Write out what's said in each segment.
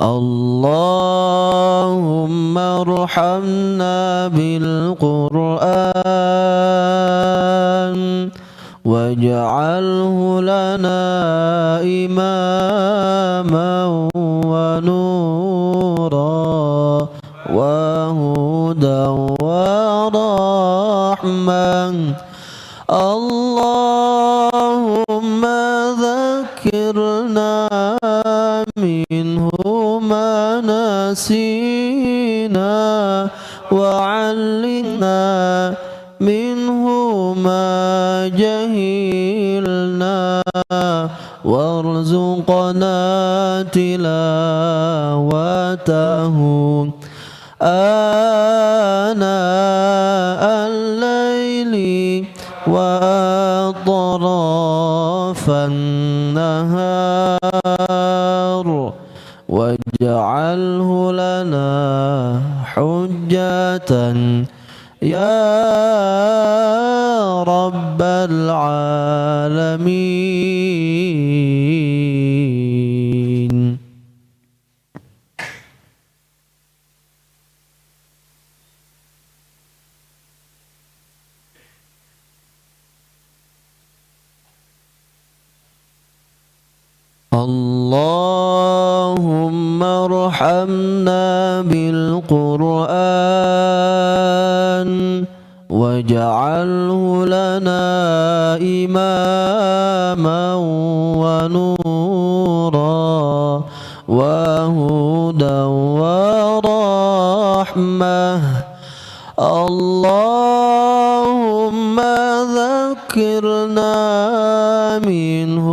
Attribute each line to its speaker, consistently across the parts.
Speaker 1: اللهم ارحمنا بالقرآن واجعله لنا إماما ونورا وهدى ورحمة. اللهم ذكرنا منه ما نسينا وعلمنا منه ما جهلنا وارزقنا تلاوته آناء الليل وأطراف النهار واجعله لنا حجة يا رب العالمين. اللهم ارحمنا بالقرآن واجعله لنا إماما ونورا وهدى ورحمة. اللهم ذكرنا منه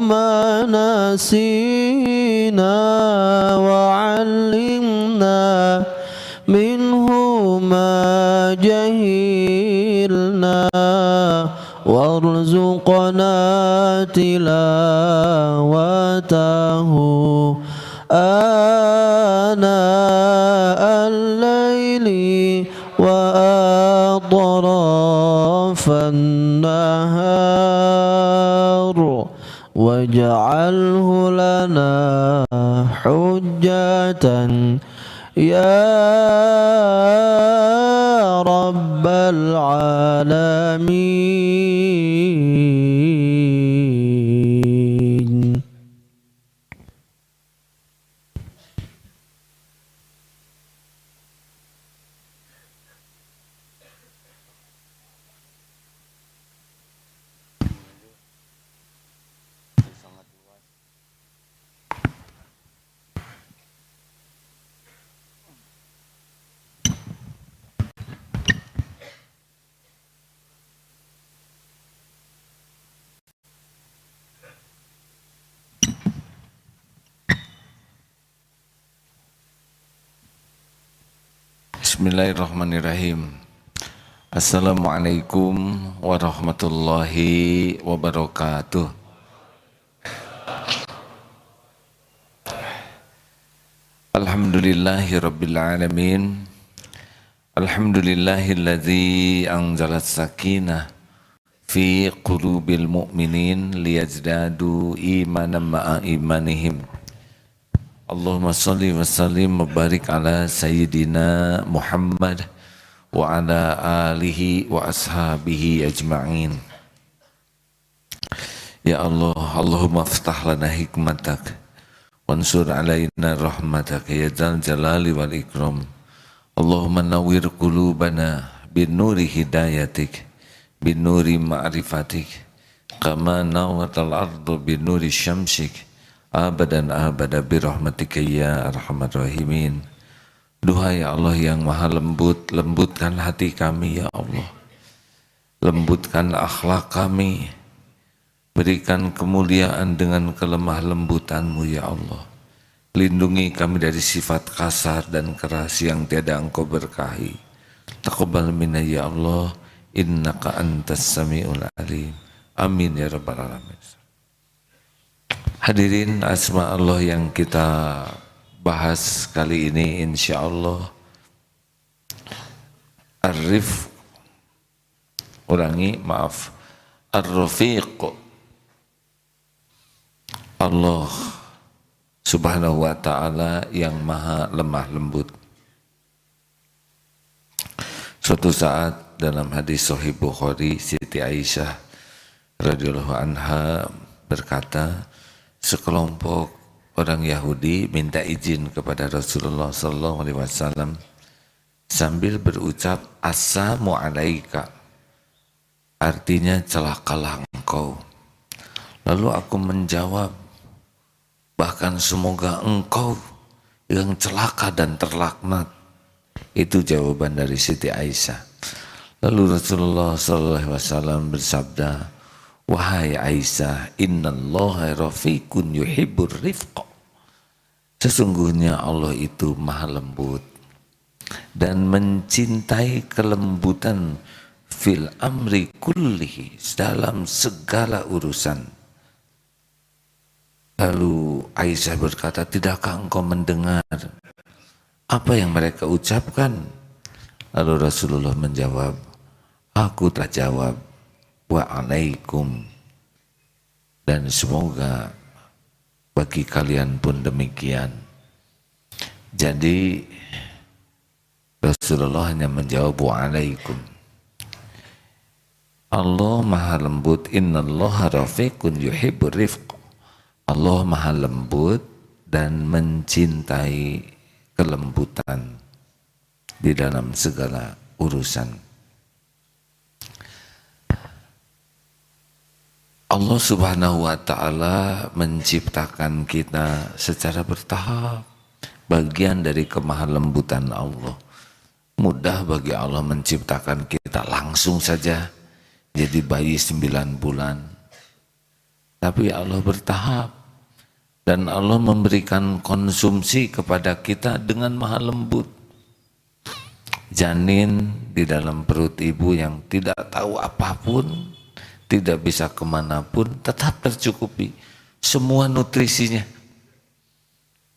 Speaker 1: ما نسينا وعلمنا منه ما جهلنا وارزقنا تلاوته آناء الليل وأطراف النهار واجعله لنا حجة يا رب العالمين.
Speaker 2: Bismillahirrahmanirrahim. Assalamualaikum warahmatullahi wabarakatuh. Alhamdulillahirabbil alamin. Alhamdulillahilladzi anzalas sakinah fi qulubil mu'minin liyazdadu imanan ma'a imanihim. Allahumma salli wa sallim wa barik ala sayyidina Muhammad wa ala alihi wa ashabihi ajma'in. Ya Allah, Allahumma aftah lana hikmatak wansur alaina rahmatak ya dzal jalali wal ikram. Allahumma nawwir qulubana bin nuri hidayatik bin nuri ma'rifatik kama nawwatal ardu bin nuri syamsik abadan abada birahmatika ya arhamar rahimin. Duhai Allah yang maha lembut, lembutkan hati kami ya Allah, lembutkan akhlak kami, berikan kemuliaan dengan kelemah lembutan-Mu ya Allah. Lindungi kami dari sifat kasar dan keras yang tiada Engkau berkahi. Taqabbal minna ya Allah, innaka antas samiul alim. Amin ya rabbal alamin. Hadirin asma Allah yang kita bahas kali ini insyaallah Ar-Rifq, ulangi maaf, Ar-Rafiq. Allah Subhanahu wa ta'ala yang maha lemah lembut. Suatu saat dalam hadis Sahih Bukhari, Siti Aisyah radhiyallahu anha berkata, sekelompok orang Yahudi minta izin kepada Rasulullah sallallahu alaihi wasallam sambil berucap assalamu alaika, artinya celakalah engkau. Lalu aku menjawab, bahkan semoga engkau yang celaka dan terlaknat. Itu jawaban dari Siti Aisyah. Lalu Rasulullah SAW bersabda, wahai Aisyah, innallaha rafiqun yuhibbur rifqa. Sesungguhnya Allah itu maha lembut dan mencintai kelembutan fil amri kullihi, dalam segala urusan. Lalu Aisyah berkata, tidakkah engkau mendengar apa yang mereka ucapkan? Lalu Rasulullah menjawab, aku tak jawab, wa'alaikum, dan semoga bagi kalian pun demikian. Jadi Rasulullah hanya menjawab wa'alaikum. Allah maha lembut, innallaha rafiqun yuhibbur rifq. Allah maha lembut dan mencintai kelembutan di dalam segala urusan. Allah Subhanahu wa ta'ala menciptakan kita secara bertahap, bagian dari kemahalembutan Allah. Mudah bagi Allah menciptakan kita langsung saja jadi bayi 9 bulan. Tapi Allah bertahap, dan Allah memberikan konsumsi kepada kita dengan maha lembut. Janin di dalam perut ibu yang tidak tahu apapun, tidak bisa kemanapun, tetap tercukupi semua nutrisinya.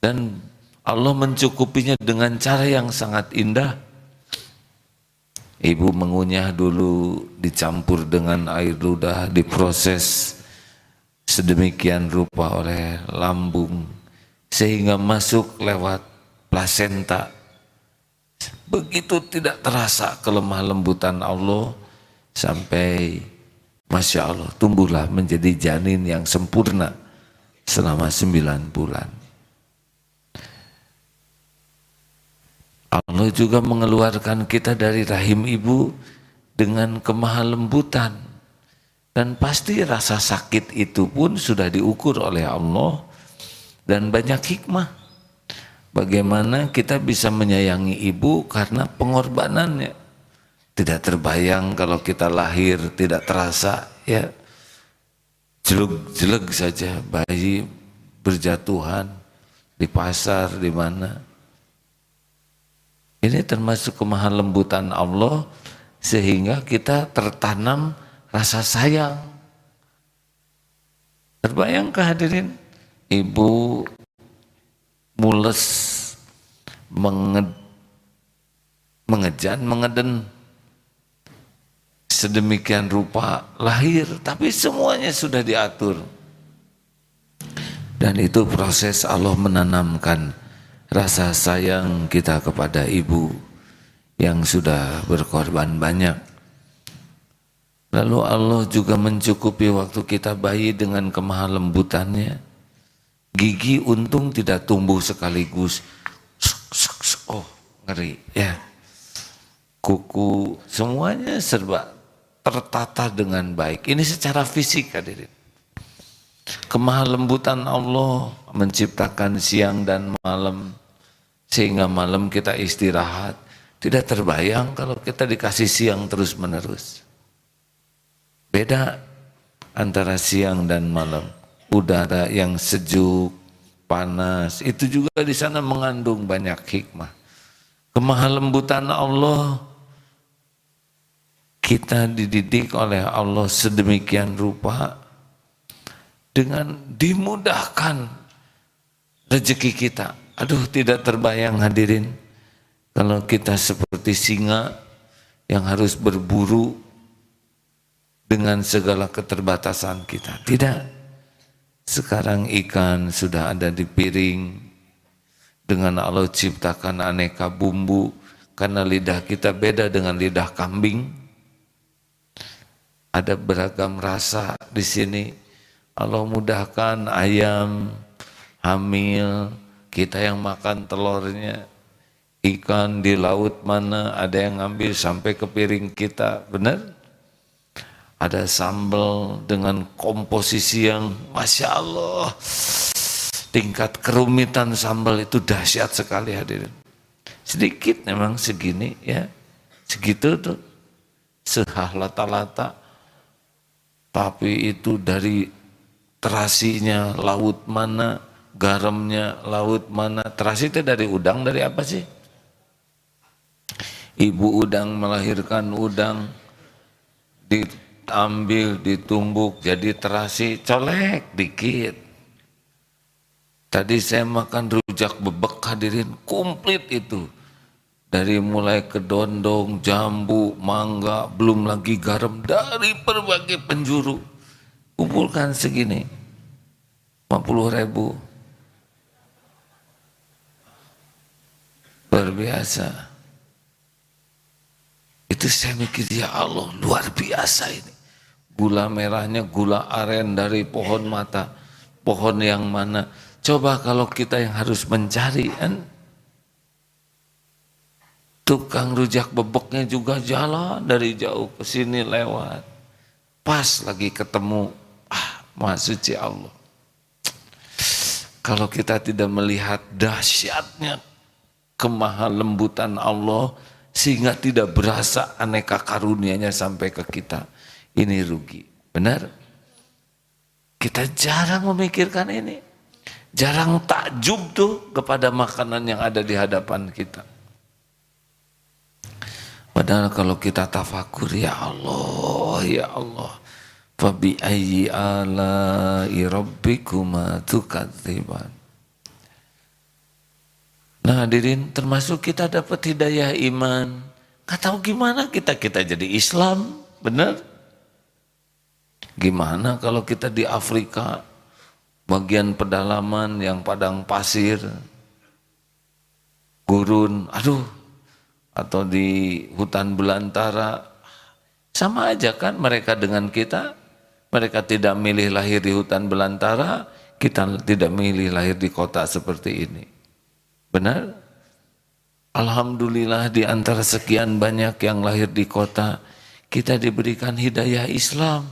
Speaker 2: Dan Allah mencukupinya dengan cara yang sangat indah. Ibu mengunyah dulu, dicampur dengan air ludah, diproses sedemikian rupa oleh lambung sehingga masuk lewat plasenta. Begitu tidak terasa kelemah lembutan Allah sampai Masya Allah tumbuhlah menjadi janin yang sempurna selama 9 bulan. Allah juga mengeluarkan kita dari rahim ibu dengan kemahalembutan, dan pasti rasa sakit itu pun sudah diukur oleh Allah, dan banyak hikmah bagaimana kita bisa menyayangi ibu karena pengorbanannya. Tidak terbayang kalau kita lahir tidak terasa, ya jelek-jelek saja bayi berjatuhan di pasar di mana. Ini termasuk kemahalembutan Allah sehingga kita tertanam rasa sayang. Terbayang kehadirin ibu mules, mengejan, mengeden sedemikian rupa lahir, tapi semuanya sudah diatur. Dan itu proses Allah menanamkan rasa sayang kita kepada ibu yang sudah berkorban banyak. Lalu Allah juga mencukupi waktu kita bayi dengan kemahalembutannya. Gigi untung tidak tumbuh sekaligus. Oh, ngeri ya. Kuku semuanya serba tertata dengan baik. Ini secara fisik hadirin. Kemahalembutan Allah menciptakan siang dan malam sehingga malam kita istirahat. Tidak terbayang kalau kita dikasih siang terus menerus. Beda antara siang dan malam. Udara yang sejuk, panas, itu juga di sana mengandung banyak hikmah. Kemahalembutan Allah, kita dididik oleh Allah sedemikian rupa dengan dimudahkan rezeki kita. Aduh, tidak terbayang hadirin kalau kita seperti singa yang harus berburu dengan segala keterbatasan kita. Tidak. Sekarang ikan sudah ada di piring. Dengan Allah ciptakan aneka bumbu. Karena lidah kita beda dengan lidah kambing. Ada beragam rasa di sini. Allah mudahkan ayam hamil, kita yang makan telurnya. Ikan di laut mana ada yang ngambil sampai ke piring kita, benar? Ada sambal dengan komposisi yang Masya Allah, tingkat kerumitan sambal itu dahsyat sekali hadirin. Sedikit memang segini ya, segitu tuh, sehalata-lata, tapi itu dari terasinya laut mana, garamnya laut mana. Terasi itu dari udang, dari apa sih? Ibu udang melahirkan udang, diambil, ditumbuk jadi terasi, colek dikit. Tadi saya makan rujak bebek hadirin, komplit itu. Dari mulai kedondong, jambu, mangga, belum lagi garam dari berbagai penjuru. Kumpulkan segini, 50.000. Luar biasa. Itu saya mikir, ya Allah luar biasa ini. Gula merahnya gula aren dari pohon mata. Pohon yang mana? Coba kalau kita yang harus mencari kan. Tukang rujak bebeknya juga jalan dari jauh ke sini lewat. Pas lagi ketemu, Maha Suci Allah. Kalau kita tidak melihat dahsyatnya kemahalembutan Allah, sehingga tidak berasa aneka karunia-Nya sampai ke kita, ini rugi. Benar? Kita jarang memikirkan ini. Jarang takjub tuh kepada makanan yang ada di hadapan kita. Padahal kalau kita tafakur, ya Allah, ya Allah, fabi ayyi ala'i rabbikuma tukadziban. Nah hadirin, termasuk kita dapat hidayah iman. Gak tahu gimana kita jadi Islam, benar? Gimana kalau kita di Afrika, bagian pedalaman yang padang pasir, gurun, atau di hutan belantara, sama aja kan mereka dengan kita. Mereka tidak milih lahir di hutan belantara, kita tidak milih lahir di kota seperti ini. Benar? Alhamdulillah di antara sekian banyak yang lahir di kota, kita diberikan hidayah Islam.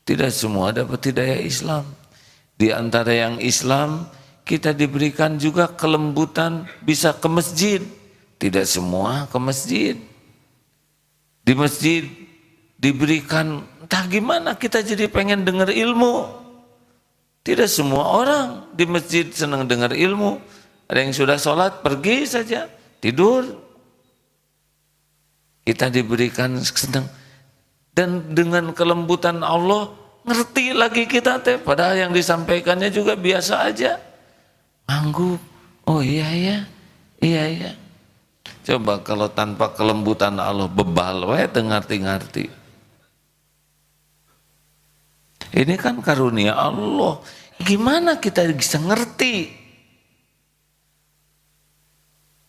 Speaker 2: Tidak semua dapat hidayah Islam. Di antara yang Islam, kita diberikan juga kelembutan bisa ke masjid. Tidak semua ke masjid. Di masjid diberikan, entah gimana kita jadi pengen dengar ilmu. Tidak semua orang di masjid senang dengar ilmu. Ada yang sudah sholat, pergi saja, tidur. Kita diberikan senang. Dan dengan kelembutan Allah, ngerti lagi kita teh. Padahal yang disampaikannya juga biasa aja. Angguk, oh iya. Coba kalau tanpa kelembutan Allah, bebal, ngerti-ngerti. Ini kan karunia Allah. Gimana kita bisa ngerti?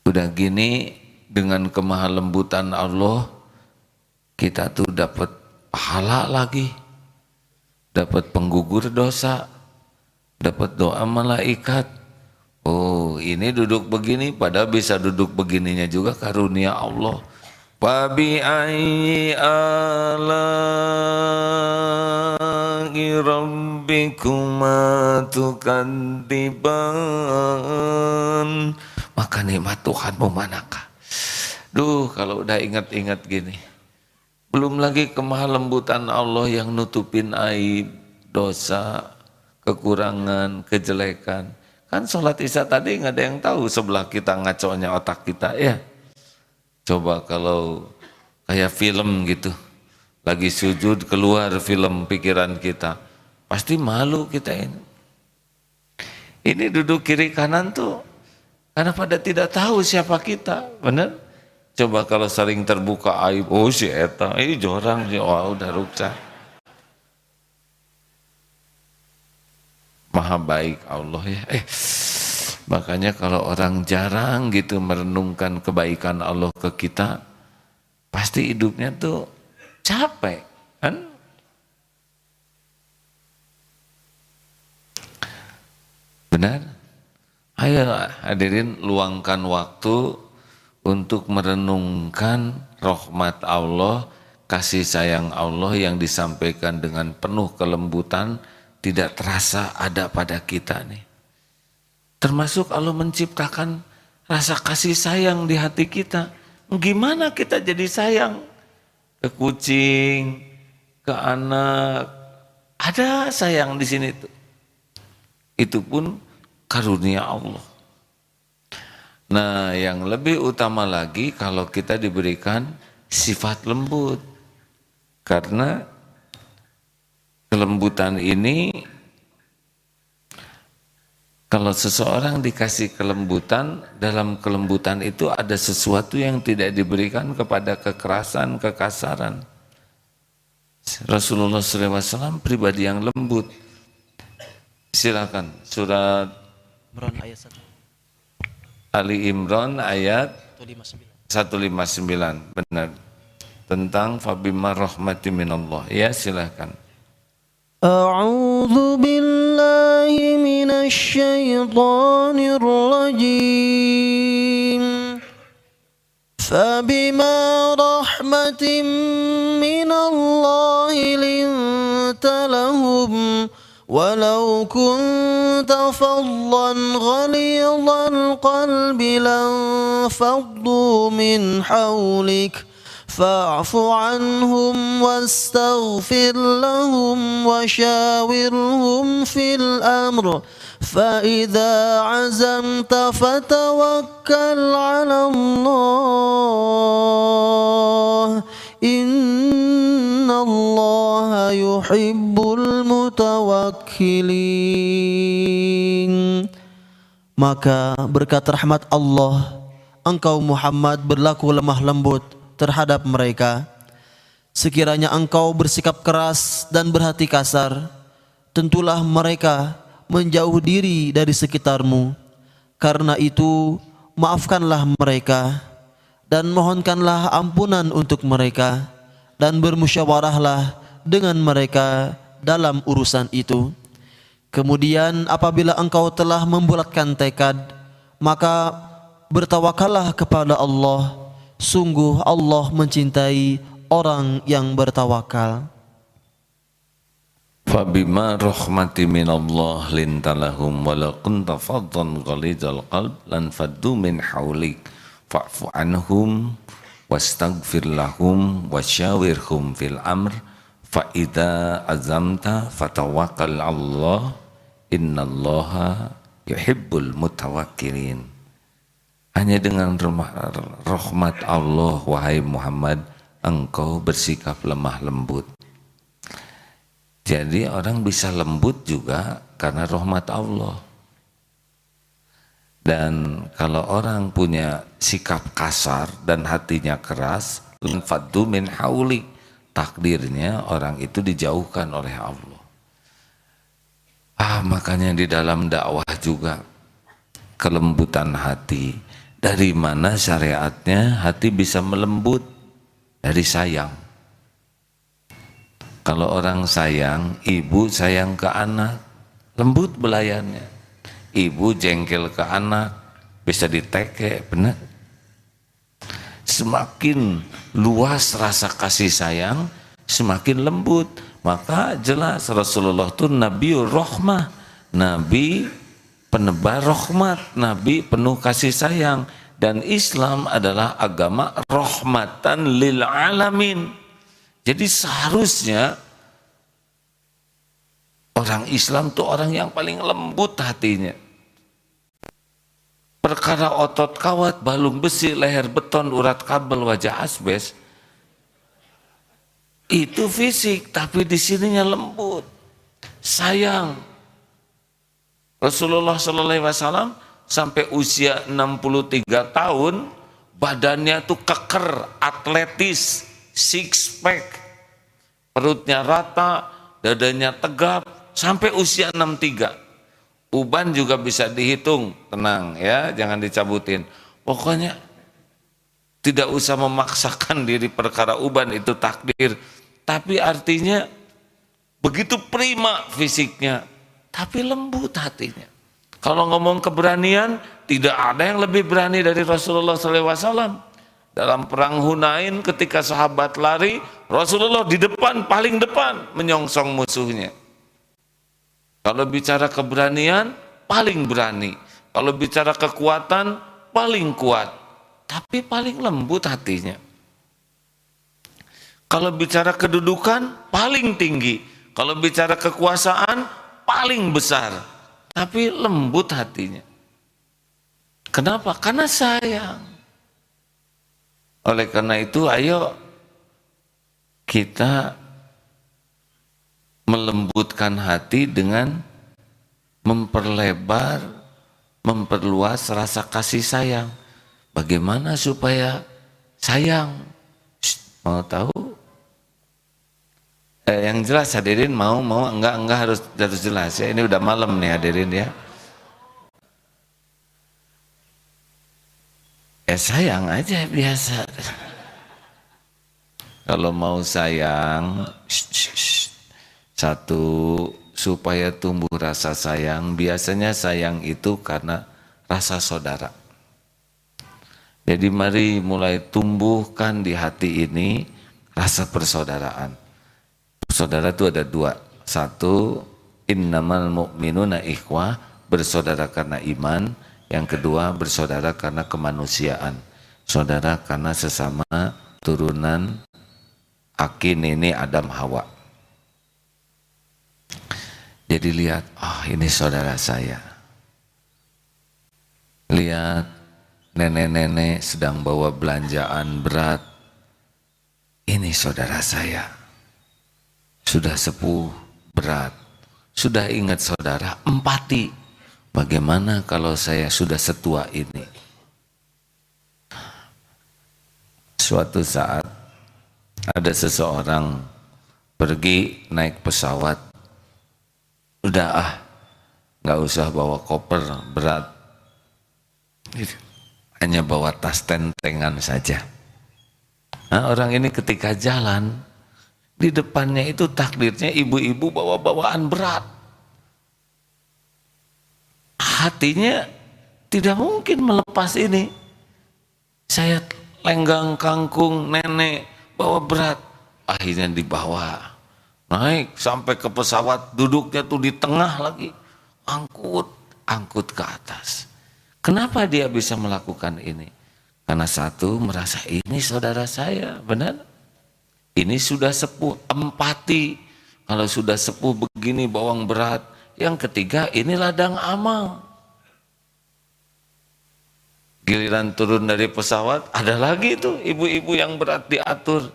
Speaker 2: Udah gini, dengan kemahalembutan Allah, kita tuh dapat pahala lagi, dapat penggugur dosa, dapat doa malaikat. Oh, ini duduk begini, padahal bisa duduk begininya juga karunia Allah. Fabi ayyi ala'i rabbikuma tukadziban. Maka nikmat Tuhanmu manakah? Kalau udah ingat-ingat gini. Belum lagi kemahalembutan Allah yang nutupin aib, dosa, kekurangan, kejelekan. Kan sholat isya tadi nggak ada yang tahu sebelah kita ngaconya otak kita ya. Coba kalau kayak film gitu, lagi sujud keluar film pikiran kita, pasti malu kita ini. Ini duduk kiri kanan tuh, karena pada tidak tahu siapa kita, benar? Coba kalau sering terbuka aib, oh si eta, jorang, udah ruksa. Maha baik Allah ya. Makanya kalau orang jarang gitu merenungkan kebaikan Allah ke kita, pasti hidupnya tuh capek kan? Benar? Ayo hadirin luangkan waktu untuk merenungkan rahmat Allah, kasih sayang Allah yang disampaikan dengan penuh kelembutan, tidak terasa ada pada kita nih. Termasuk Allah menciptakan rasa kasih sayang di hati kita. Gimana kita jadi sayang ke kucing, ke anak? Ada sayang di sini tuh. Itu pun karunia Allah. Nah, yang lebih utama lagi kalau kita diberikan sifat lembut. Karena kelembutan ini, kalau seseorang dikasih kelembutan, dalam kelembutan itu ada sesuatu yang tidak diberikan kepada kekerasan, kekasaran. Rasulullah SAW pribadi yang lembut. Silakan surat Ali Imran ayat 159, benar, tentang fabima rahmati minallah. Ya silakan.
Speaker 1: A'udzu billahi minasy syaithanir rajim. Fabima rahmatin minallahi linta lahum walau kunta faddan ghalidhal qalbi lanfaddu min hawlik fa'fu anhum wastaghfir lahum washawirhum fil amr فإذا عزمت فتوكل على الله إن الله يحب المتوكلين. Maka berkat rahmat Allah, engkau Muhammad berlaku lemah lembut terhadap mereka. Sekiranya engkau bersikap keras dan berhati kasar, tentulah mereka menjauh diri dari sekitarmu. Karena itu maafkanlah mereka dan mohonkanlah ampunan untuk mereka, dan bermusyawarahlah dengan mereka dalam urusan itu. Kemudian apabila engkau telah membulatkan tekad, maka bertawakallah kepada Allah. Sungguh Allah mencintai orang yang bertawakal.
Speaker 2: Fabima rahmati minallah lintalahum walau kunta faddan ghalidhal qalb lan faddu min hawlik fa'fu anhum wastaghfir lahum wasyawirhum fil amr fa idza azamta fatawakkal 'Allah innallaha yuhibbul mutawakkilin. Hanya dengan rahmat Allah wahai Muhammad engkau bersikap lemah lembut. Jadi orang bisa lembut juga karena rahmat Allah. Dan kalau orang punya sikap kasar dan hatinya keras, lanfaddu min haulik, takdirnya orang itu dijauhkan oleh Allah. Makanya di dalam dakwah juga kelembutan hati. Dari mana syariatnya hati bisa melembut? Dari sayang. Kalau orang sayang, ibu sayang ke anak, lembut belayannya. Ibu jengkel ke anak, bisa diteke, benar. Semakin luas rasa kasih sayang, semakin lembut. Maka jelas Rasulullah itu Nabiur Rahmah, Nabi penebar rahmat, Nabi penuh kasih sayang. Dan Islam adalah agama rahmatan lil alamin. Jadi seharusnya orang Islam itu orang yang paling lembut hatinya. Perkara otot kawat, balung besi, leher beton, urat kabel, wajah asbes, itu fisik, tapi di sininya lembut, sayang. Rasulullah SAW sampai usia 63 tahun, badannya tuh keker, atletis, six pack, perutnya rata, dadanya tegap, sampai usia 63. Uban juga bisa dihitung, tenang ya, jangan dicabutin. Pokoknya tidak usah memaksakan diri perkara uban, itu takdir. Tapi artinya begitu prima fisiknya, tapi lembut hatinya. Kalau ngomong keberanian, tidak ada yang lebih berani dari Rasulullah SAW. Dalam perang Hunain ketika sahabat lari, Rasulullah di depan, paling depan menyongsong musuhnya. Kalau bicara keberanian, paling berani. Kalau bicara kekuatan, paling kuat. Tapi paling lembut hatinya. Kalau bicara kedudukan, paling tinggi. Kalau bicara kekuasaan, paling besar. Tapi lembut hatinya. Kenapa? Karena sayang. Oleh karena itu, ayo kita melembutkan hati dengan memperlebar, memperluas rasa kasih sayang. Bagaimana supaya sayang? Mau tahu? Yang jelas hadirin, mau enggak harus jelas ya. Ini udah malam nih hadirin ya. Sayang aja biasa. Kalau mau sayang, satu, supaya tumbuh rasa sayang. Biasanya sayang itu karena rasa saudara. Jadi mari mulai tumbuhkan di hati ini rasa persaudaraan. Saudara itu ada dua. Satu, innamal mu'minuna ikhwah, bersaudara karena iman. Yang kedua, bersaudara karena kemanusiaan. Saudara karena sesama turunan aki nenek Adam Hawa. Jadi lihat, ini saudara saya. Lihat nenek-nenek sedang bawa belanjaan berat. Ini saudara saya. Sudah sepuh, berat. Sudah ingat saudara, empati. Bagaimana kalau saya sudah setua ini? Suatu saat ada seseorang pergi naik pesawat. Udah nggak usah bawa koper berat, hanya bawa tas tentengan saja. Nah, orang ini ketika jalan, di depannya itu takdirnya ibu-ibu bawa bawaan berat. Hatinya tidak mungkin melepas ini. Saya lenggang kangkung, nenek bawa berat, akhirnya dibawa. Naik sampai ke pesawat, duduknya tuh di tengah lagi, angkut ke atas. Kenapa dia bisa melakukan ini? Karena satu, merasa ini saudara saya, benar? Ini sudah sepuh, empati. Kalau sudah sepuh begini bawang berat. Yang ketiga, ini ladang amal. Giliran turun dari pesawat, ada lagi tuh ibu-ibu yang berat diatur.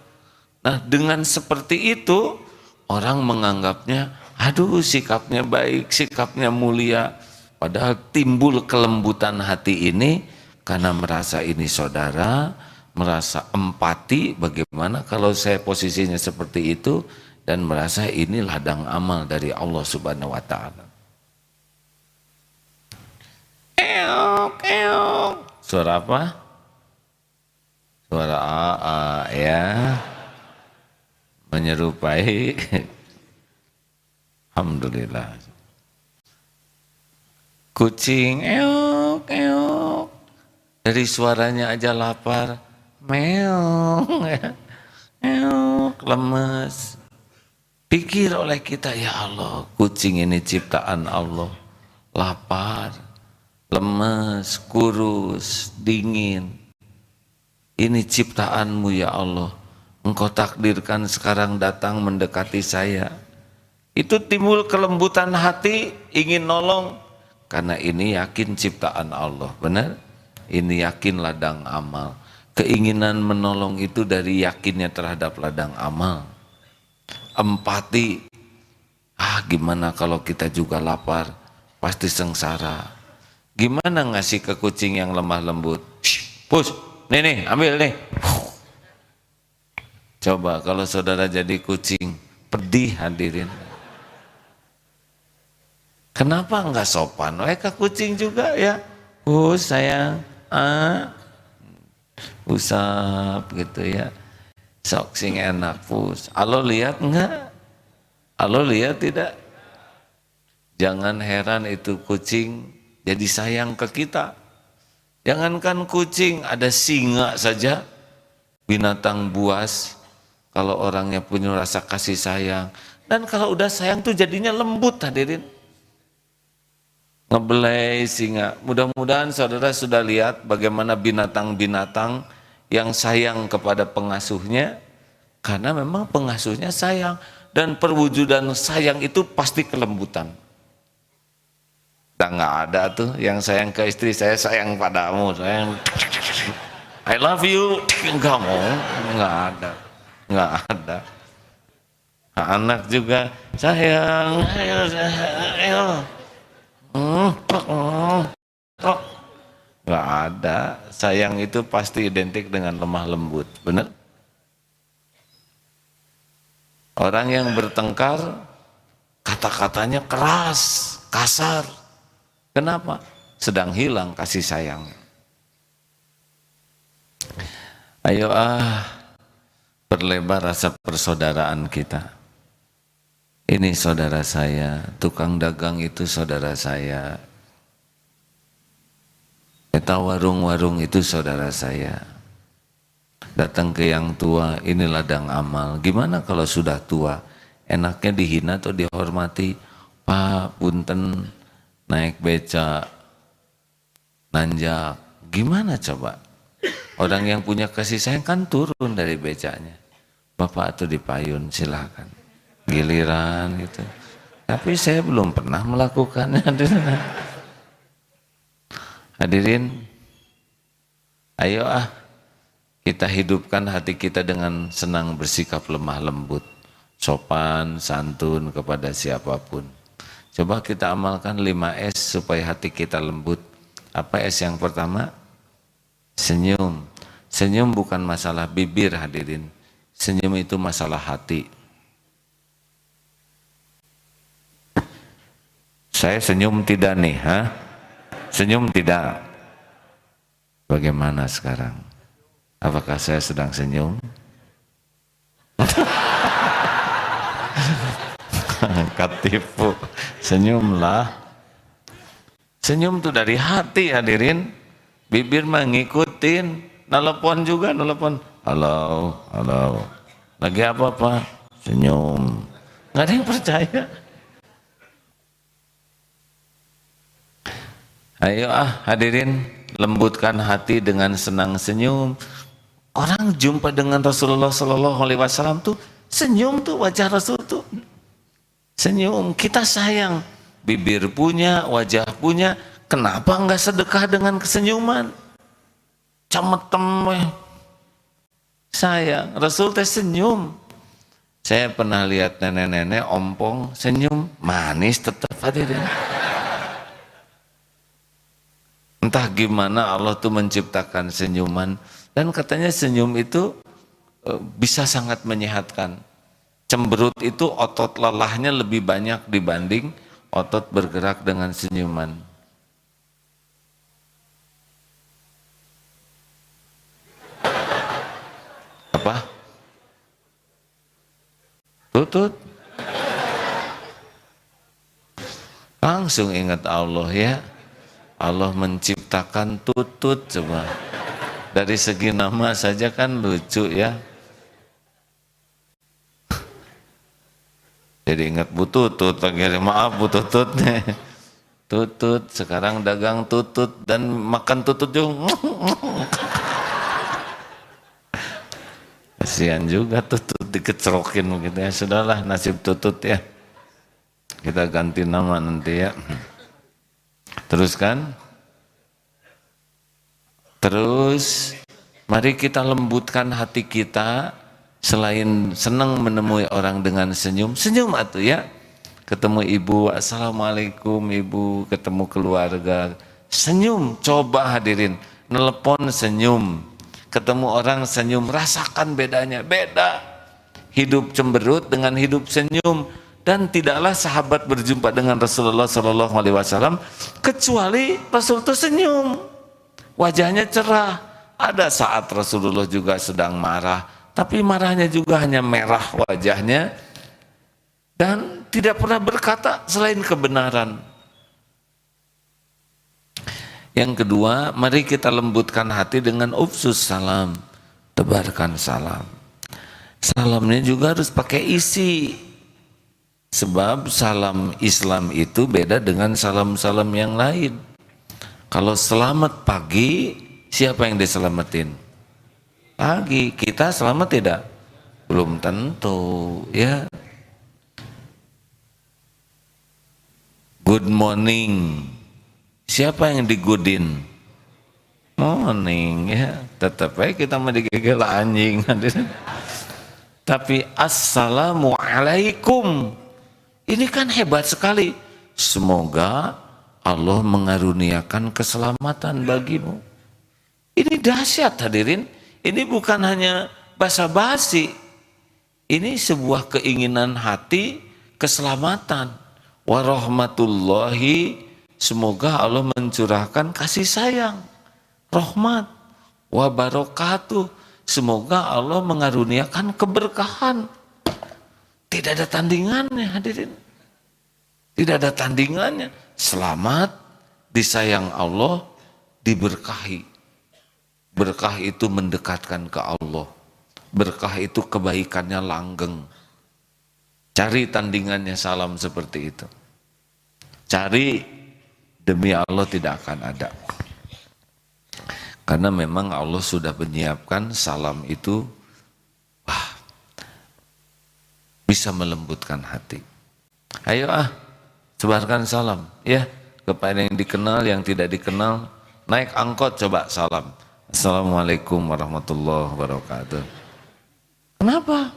Speaker 2: Nah, dengan seperti itu, orang menganggapnya, aduh sikapnya baik, sikapnya mulia. Padahal timbul kelembutan hati ini karena merasa ini saudara, merasa empati. Bagaimana kalau saya posisinya seperti itu dan merasa ini ladang amal dari Allah Subhanahu wa Ta'ala. Suara apa? Suara AA ya. Menyerupai. Alhamdulillah. Kucing eok eok, dari suaranya aja lapar, meong eok, lemes. Pikir oleh kita, ya Allah, kucing ini ciptaan Allah, lapar, lemes, kurus, dingin. Ini ciptaanmu ya Allah. Engkau takdirkan sekarang datang mendekati saya. Itu timbul kelembutan hati, ingin nolong. Karena ini yakin ciptaan Allah, benar? Ini yakin ladang amal. Keinginan menolong itu dari yakinnya terhadap ladang amal. Empati. Gimana kalau kita juga lapar? Pasti sengsara. Gimana ngasih ke kucing yang lemah lembut? Pus, nih, ambil nih. Coba kalau saudara jadi kucing, pedih hadirin. Kenapa enggak sopan? Ke kucing juga ya. Sayang, usap gitu ya. Sok sing enak pus. Alo lihat enggak? Alo lihat tidak? Jangan heran itu kucing jadi sayang ke kita. Jangankan kucing, ada singa saja, binatang buas. Kalau orangnya punya rasa kasih sayang. Dan kalau udah sayang tuh jadinya lembut hadirin. Ngebelai singa. Mudah-mudahan saudara sudah lihat bagaimana binatang-binatang yang sayang kepada pengasuhnya. Karena memang pengasuhnya sayang. Dan perwujudan sayang itu pasti kelembutan. Dan nggak ada tuh yang sayang ke istri, saya sayang padamu, sayang I love you, enggak mau, nggak ada. Nah, anak juga sayang, ayo, nggak ada. Sayang itu pasti identik dengan lemah lembut, benar? Orang yang bertengkar, kata-katanya keras, kasar. Kenapa? Sedang hilang kasih sayang. Ayo perlebar rasa persaudaraan kita. Ini saudara saya, tukang dagang itu saudara saya. Eta warung-warung itu saudara saya. Datang ke yang tua, ini ladang amal. Gimana kalau sudah tua? Enaknya dihina atau dihormati? Pak, punten, naik beca, nanjak, gimana coba? Orang yang punya kasih sayang kan turun dari becanya. Bapak atau dipayun silahkan. Giliran gitu. Tapi saya belum pernah melakukannya. Hadirin, ayo kita hidupkan hati kita dengan senang bersikap lemah lembut, sopan, santun kepada siapapun. Coba kita amalkan 5S supaya hati kita lembut. Apa S yang pertama? Senyum. Senyum bukan masalah bibir hadirin. Senyum itu masalah hati. Saya senyum tidak nih, Senyum tidak. Bagaimana sekarang? Apakah saya sedang senyum? Katipu, senyumlah. Senyum tuh dari hati hadirin. Bibir mah ngikutin. Nelpon juga, nelpon. Halo, halo. Lagi apa Pak? Senyum. Nggak ada yang percaya. Ayo hadirin, lembutkan hati dengan senang senyum. Orang jumpa dengan Rasulullah Sallallahu Alaihi Wasallam tuh senyum tuh, wajah Rasul tuh senyum. Kita sayang, bibir punya, wajah punya, kenapa enggak sedekah dengan kesenyuman? Cametem sayang, Rasul teh senyum. Saya pernah lihat nenek-nenek ompong senyum, manis tetap hadirin. Entah gimana Allah tuh menciptakan senyuman. Dan katanya senyum itu bisa sangat menyehatkan. Cemberut itu otot lelahnya lebih banyak dibanding otot bergerak dengan senyuman. Apa? Tutut. Langsung ingat Allah ya. Allah menciptakan tutut coba. Dari segi nama saja kan lucu ya. Jadi ingat Bu Tutut lagi, maaf Bu Tutut. Tutut, sekarang dagang tutut dan makan tutut juga. Kasihan juga tutut dikecerokin begitu ya. Sudahlah nasib tutut ya. Kita ganti nama nanti ya. Teruskan. Terus, mari kita lembutkan hati kita, selain senang menemui orang dengan senyum, senyum atuh ya. Ketemu ibu, assalamualaikum ibu, ketemu keluarga, senyum, coba hadirin, nelpon senyum, ketemu orang senyum, rasakan bedanya, beda. Hidup cemberut dengan hidup senyum, Dan tidaklah sahabat berjumpa dengan Rasulullah SAW kecuali Rasul itu senyum, wajahnya cerah. Ada saat Rasulullah juga sedang marah, tapi marahnya juga hanya merah wajahnya dan tidak pernah berkata selain kebenaran. Yang kedua, mari kita lembutkan hati dengan ufsus salam, tebarkan salam. Salamnya juga harus pakai isi. Sebab salam Islam itu beda dengan salam-salam yang lain. Kalau selamat pagi, siapa yang diselamatin? Pagi. Kita selamat tidak? Belum tentu, ya. Good morning. Siapa yang digudin? Morning, ya. Tetap aja kita mau digigil anjing. Tapi assalamualaikum. Ini kan hebat sekali. Semoga Allah mengaruniakan keselamatan bagimu. Ini dahsyat hadirin. Ini bukan hanya basa-basi. Ini sebuah keinginan hati keselamatan. Warahmatullahi, semoga Allah mencurahkan kasih sayang, rahmat. Wabarakatuh, semoga Allah mengaruniakan keberkahan. Tidak ada tandingannya hadirin. Tidak ada tandingannya. Selamat, disayang Allah, diberkahi. Berkah itu mendekatkan ke Allah. Berkah itu kebaikannya langgeng. Cari tandingannya salam seperti itu. Cari, demi Allah tidak akan ada. Karena memang Allah sudah menyiapkan salam itu bisa melembutkan hati. Ayo sebarkan salam ya kepada yang dikenal, yang tidak dikenal. Naik angkot coba salam. Assalamualaikum warahmatullahi wabarakatuh. Kenapa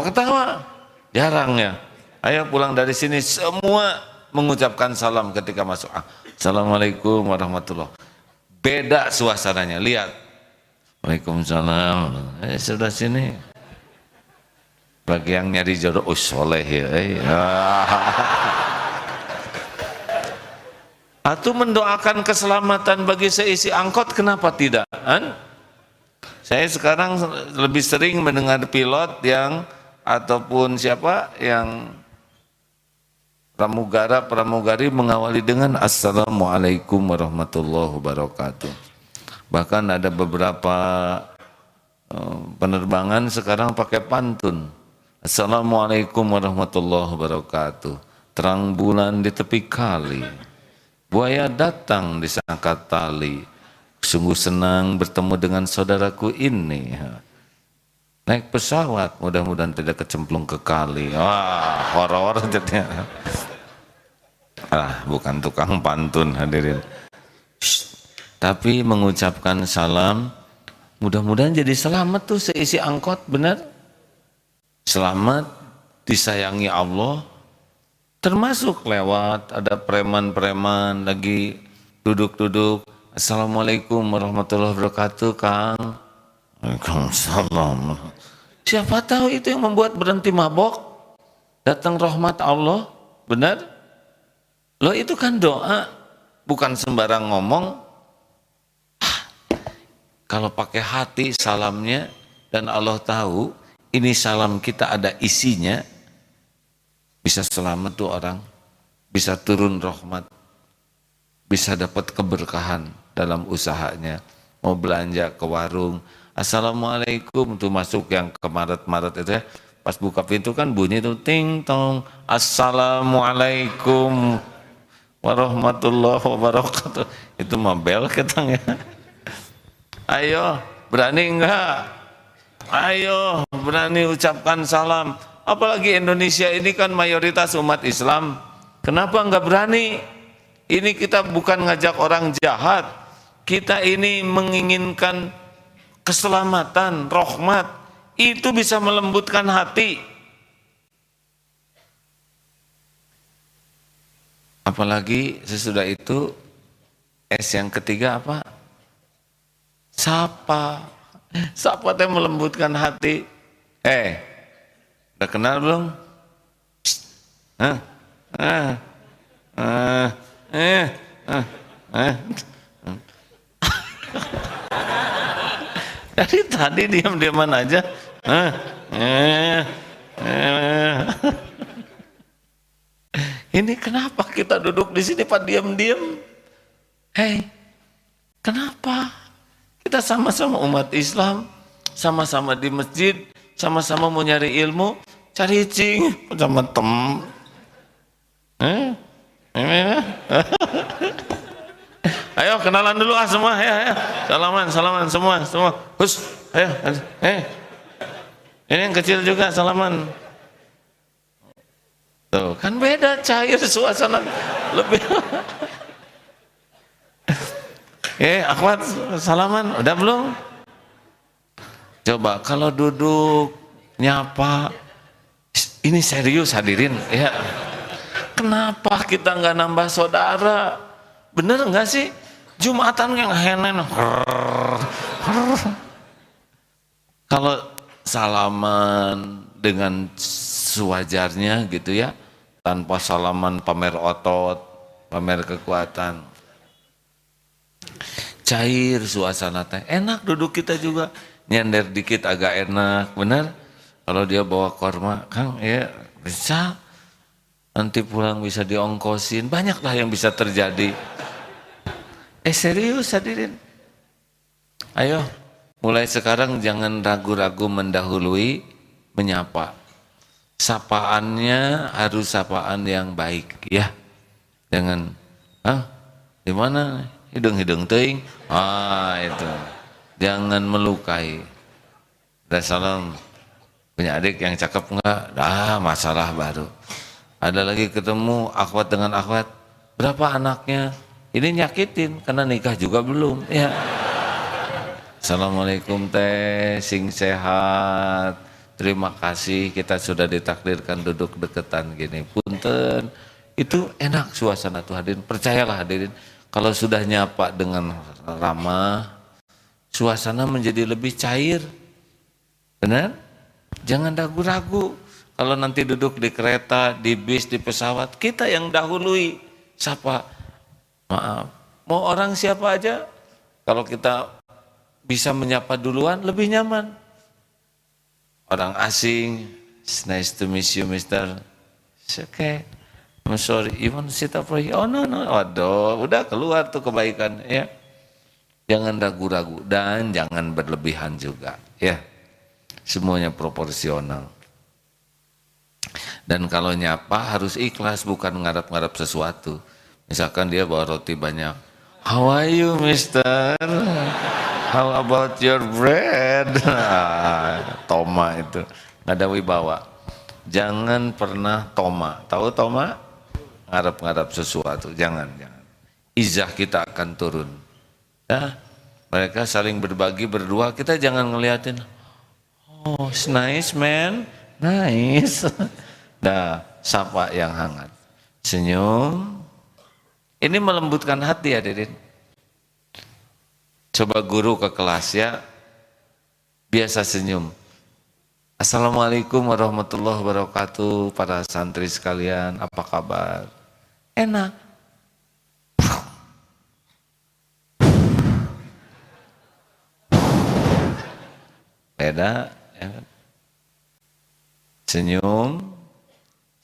Speaker 2: ketawa? Jarang ya. Ayo pulang dari sini semua mengucapkan salam ketika masuk. Assalamualaikum warahmatullahi. Beda suasananya, lihat. Waalaikumsalam. Sudah sini. Bagi yang nyari jodoh, soleh ya. Atau mendoakan keselamatan bagi seisi angkot, kenapa tidak? Saya sekarang lebih sering mendengar pilot yang ataupun siapa yang pramugari mengawali dengan Assalamualaikum warahmatullahi wabarakatuh. Bahkan ada beberapa penerbangan sekarang pakai pantun. Assalamualaikum warahmatullahi wabarakatuh. Terang bulan di tepi kali, buaya datang di sangkar tali. Sungguh senang bertemu dengan saudaraku ini. Naik pesawat, mudah-mudahan tidak kecemplung ke kali. Wah, horor jadinya. Bukan tukang pantun hadirin. Tapi mengucapkan salam, mudah-mudahan jadi selamat tuh seisi angkot, benar? Selamat, disayangi Allah, termasuk lewat ada preman-preman lagi duduk-duduk. Assalamualaikum warahmatullahi wabarakatuh, Kang. Waalaikumsalam. Siapa tahu itu yang membuat berhenti mabok, datang rahmat Allah, benar? Loh itu kan doa, bukan sembarang ngomong. Kalau pakai hati salamnya dan Allah tahu ini salam kita ada isinya, bisa selamat tuh orang, bisa turun rahmat, bisa dapat keberkahan dalam usahanya. Mau belanja ke warung, Assalamualaikum, tuh masuk yang ke Maret itu ya, pas buka pintu kan bunyi tuh ting tong, Assalamualaikum warahmatullahi wabarakatuh. Itu mabel ketang ya. Ayo, berani enggak? Ayo berani ucapkan salam. Apalagi Indonesia ini kan mayoritas umat Islam. Kenapa enggak berani? Ini kita bukan ngajak orang jahat. Kita ini menginginkan keselamatan, rahmat. Itu bisa melembutkan hati. Apalagi sesudah itu S yang ketiga apa? Sapa. Sapa teh melembutkan hati. Udah kenal belum? Hah? Ah, ah, eh, ah, eh. Dari tadi diam-diaman aja. Ah, eh, eh. Ini kenapa kita duduk di sini Pak diam-diam? Hei, kenapa? Kita sama-sama umat Islam, sama-sama di masjid, sama-sama mau nyari ilmu, cari cing sama tem. Ayo kenalan dulu semua, ya. Salaman semua. Hus, ayo, ini yang kecil juga salaman. Tuh, kan beda cair suasana lebih. Akhwat salaman, udah belum? Coba kalau duduk nyapa, ini serius hadirin ya. Kenapa kita nggak nambah saudara? Bener nggak sih? Jumatan yang henen. Kalau salaman dengan sewajarnya gitu ya, tanpa salaman pamer otot, pamer kekuatan, cair suasana teh, enak duduk kita juga, nyender dikit agak enak, bener. Kalau dia bawa korma, Kang ya bisa, nanti pulang bisa diongkosin, banyaklah yang bisa terjadi. Serius hadirin, ayo mulai sekarang jangan ragu-ragu mendahului menyapa. Sapaannya harus sapaan yang baik ya. Jangan di mana hidung-hidung teuing. Itu. Jangan melukai. Dan salam, punya adik yang cakep enggak? Masalah baru. Ada lagi ketemu akhwat dengan akhwat. Berapa anaknya? Ini nyakitin karena nikah juga belum ya. Assalamualaikum teh, sing sehat. Terima kasih kita sudah ditakdirkan duduk deketan gini. Punten, itu enak suasana tuh hadirin. Percayalah hadirin, kalau sudah nyapa dengan ramah, suasana menjadi lebih cair. Benar? Jangan ragu-ragu. Kalau nanti duduk di kereta, di bis, di pesawat, kita yang dahului. Sapa, maaf, mau orang siapa aja, kalau kita bisa menyapa duluan lebih nyaman. Orang asing, it's nice to meet you, Mister. It's okay. I'm sorry, you want to sit up for you? Oh no. Waduh, udah keluar tuh kebaikan ya. Jangan ragu-ragu dan jangan berlebihan juga ya. Semuanya proporsional. Dan kalau nyapa harus ikhlas, bukan ngarap-ngarap sesuatu. Misalkan dia bawa roti banyak. How are you, Mister? How about your bread? Toma itu, nggak ada wibawa. Jangan pernah toma. Tahu toma? Ngarap-ngarap sesuatu. Jangan. Izah kita akan turun. Ya, mereka saling berbagi berdua. Kita jangan ngeliatin. Oh, it's nice man, nice. Nah, sapa yang hangat, senyum. Ini melembutkan hati hadirin. Coba guru ke kelas ya, biasa senyum. Assalamualaikum warahmatullahi wabarakatuh, para santri sekalian, apa kabar? Enak. Beda ya. Senyum,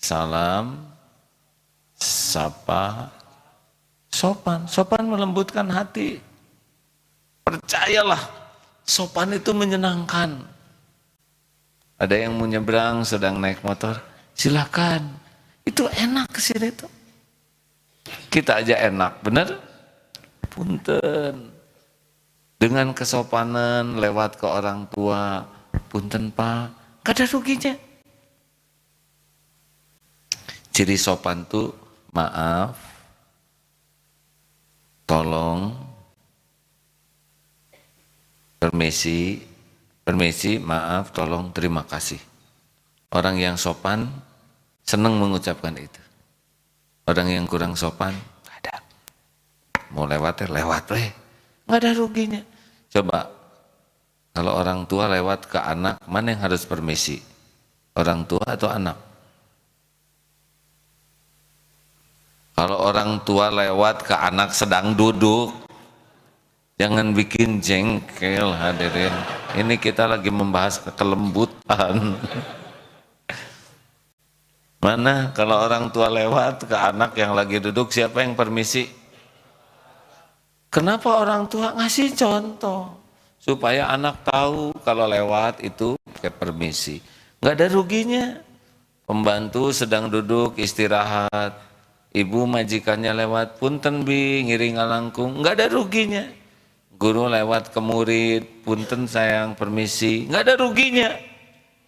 Speaker 2: salam, sapa, sopan melembutkan hati. Percayalah, sopan itu menyenangkan. Ada yang mau nyebrang sedang naik motor, silakan. Itu enak kesini tuh. Kita aja enak, bener? Punten. Dengan kesopanan lewat ke orang tua, punten Pak, gak ada ruginya. Ciri sopan tuh maaf, tolong, permisi, maaf, tolong, terima kasih. Orang yang sopan senang mengucapkan itu. Orang yang kurang sopan, ada. Mau lewat nggak ada ruginya. Coba, kalau orang tua lewat ke anak, mana yang harus permisi? Orang tua atau anak? Kalau orang tua lewat ke anak sedang duduk, jangan bikin jengkel hadirin. Ini kita lagi membahas kelembutan. Mana kalau orang tua lewat ke anak yang lagi duduk, siapa yang permisi? Kenapa orang tua ngasih contoh? Supaya anak tahu kalau lewat itu pakai permisi. Nggak ada ruginya. Pembantu sedang duduk istirahat, ibu majikannya lewat, punten bi ngiring alangkung, nggak ada ruginya. Guru lewat ke murid, punten sayang permisi, nggak ada ruginya.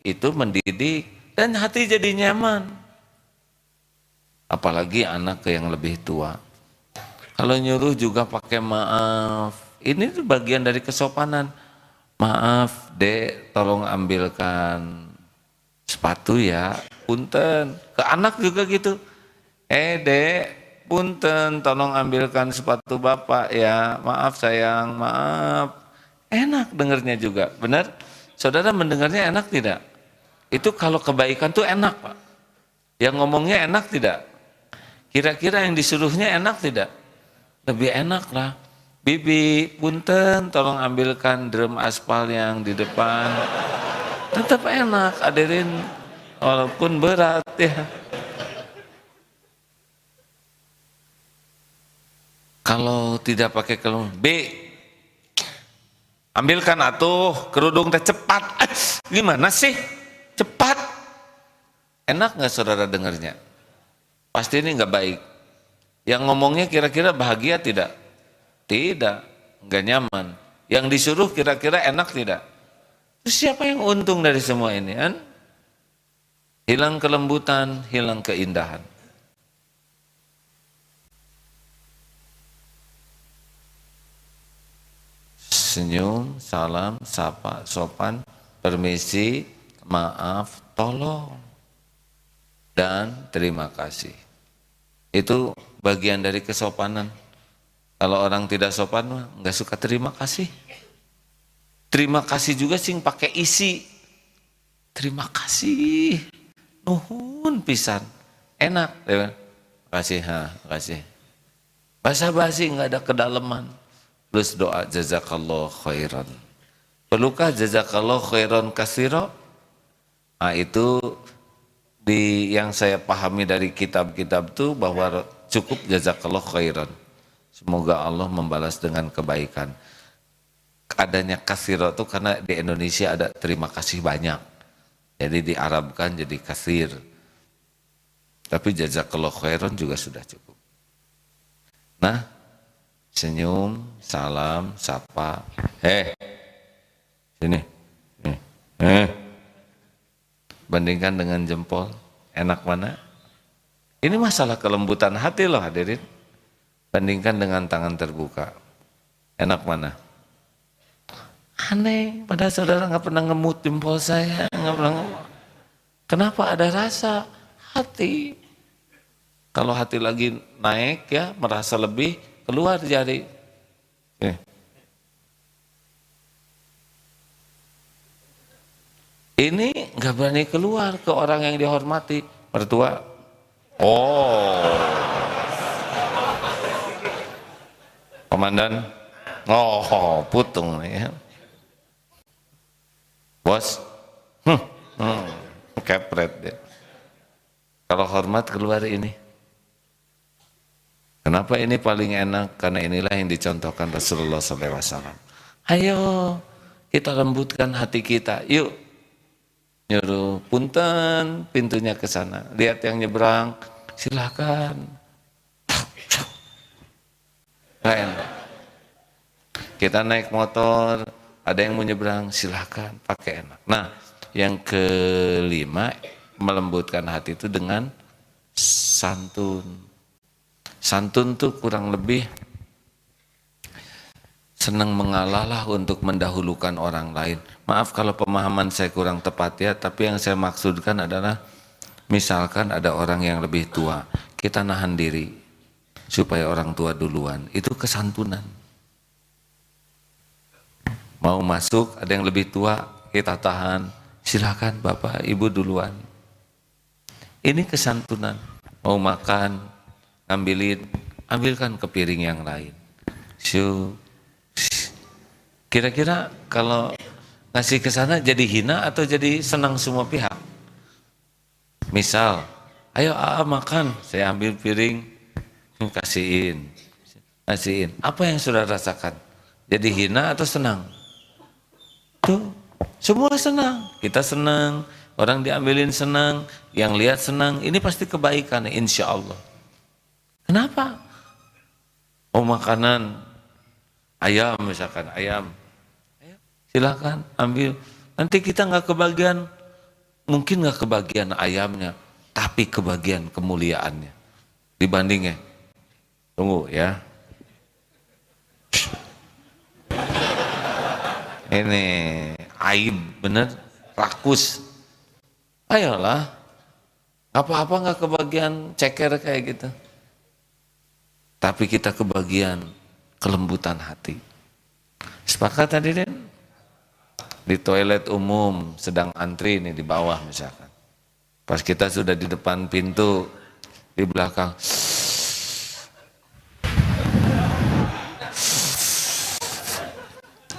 Speaker 2: Itu mendidik dan hati jadi nyaman. Apalagi anak ke yang lebih tua. Kalau nyuruh juga pakai maaf. Ini tuh bagian dari kesopanan. Maaf, Dek, tolong ambilkan sepatu ya. Punten. Ke anak juga gitu. Dek, punten, tolong ambilkan sepatu Bapak ya. Maaf sayang, maaf. Enak dengarnya juga, benar? Saudara mendengarnya enak tidak? Itu kalau kebaikan tuh enak, Pak. Yang ngomongnya enak tidak? Kira-kira yang disuruhnya enak tidak? Lebih enak lah. Bibi, punten, tolong ambilkan drum aspal yang di depan. Tetap enak, hadirin, walaupun berat ya. Kalau tidak pakai kelung, B, ambilkan atuh kerudung teh cepat. Gimana sih? Cepat. Enak nggak saudara dengarnya? Pasti ini nggak baik. Yang ngomongnya kira-kira bahagia tidak? Tidak, nggak nyaman. Yang disuruh kira-kira enak tidak? Terus siapa yang untung dari semua ini kan? Hilang kelembutan, hilang keindahan. Senyum, salam, sapa, sopan, permisi, maaf, tolong, dan terima kasih. Itu bagian dari kesopanan. Kalau orang tidak sopan mah nggak suka terima kasih. Terima kasih juga sing pakai isi. Terima kasih. Nuhun pisan. Enak, ya. Kasih, kasih. Basa-basi nggak ada kedalaman. Plus doa jazakallah khairan. Perlukah jazakallah khairan kasiro? Nah itu yang saya pahami dari kitab-kitab itu bahwa cukup jazakallah khairan. Semoga Allah membalas dengan kebaikan. Adanya kasiro itu karena di Indonesia ada terima kasih banyak. Jadi diarabkan jadi kasir. Tapi jazakallah khairan juga sudah cukup. Nah, senyum, salam, sapa. Sini. Bandingkan dengan jempol, enak mana? Ini masalah kelembutan hati loh hadirin. Bandingkan dengan tangan terbuka, enak mana? Aneh, padahal saudara nggak pernah ngemut jempol saya, nggak pernah ngemut. Kenapa ada rasa hati? Kalau hati lagi naik ya, merasa lebih, keluar jari. Ini nggak berani keluar ke orang yang dihormati, mertua. Komandan, putung ya. Bos, kepret deh. Kalau hormat keluar ini. Kenapa ini paling enak? Karena inilah yang dicontohkan Rasulullah SAW. Ayo kita lembutkan hati kita. Yuk, nyuruh punten pintunya ke sana. Lihat yang nyebrang, silakan. Enak. Kita naik motor, ada yang mau nyebrang, silahkan, pakai enak. Nah, yang kelima, melembutkan hati itu dengan santun. Santun tuh kurang lebih senang mengalah lah untuk mendahulukan orang lain. Maaf kalau pemahaman saya kurang tepat ya, tapi yang saya maksudkan adalah misalkan ada orang yang lebih tua, kita nahan diri supaya orang tua duluan, itu kesantunan. Mau masuk ada yang lebih tua, kita tahan, silakan Bapak Ibu duluan. Ini kesantunan. Mau makan, ambilkan ke piring yang lain. Kira-kira kalau ngasih ke sana jadi hina atau jadi senang semua pihak? Misal, ayo makan, saya ambil piring, kasihin. Apa yang sudah rasakan? Jadi hina atau senang? Tuh, semua senang. Kita senang, orang diambilin senang, yang lihat senang. Ini pasti kebaikan, insya Allah. Kenapa? Oh, makanan ayam misalkan, ayam. Silakan ambil. Nanti kita nggak kebagian, mungkin nggak kebagian ayamnya, tapi kebagian kemuliaannya. Dibandingnya, tunggu ya. Ini aib bener, rakus. Ayolah, apa-apa nggak kebagian ceker kayak gitu. Tapi kita kebagian kelembutan hati. Sepakat tadi Den? Di toilet umum sedang antri nih di bawah misalkan. Pas kita sudah di depan pintu, di belakang.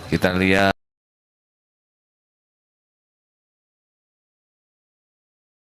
Speaker 2: Kita lihat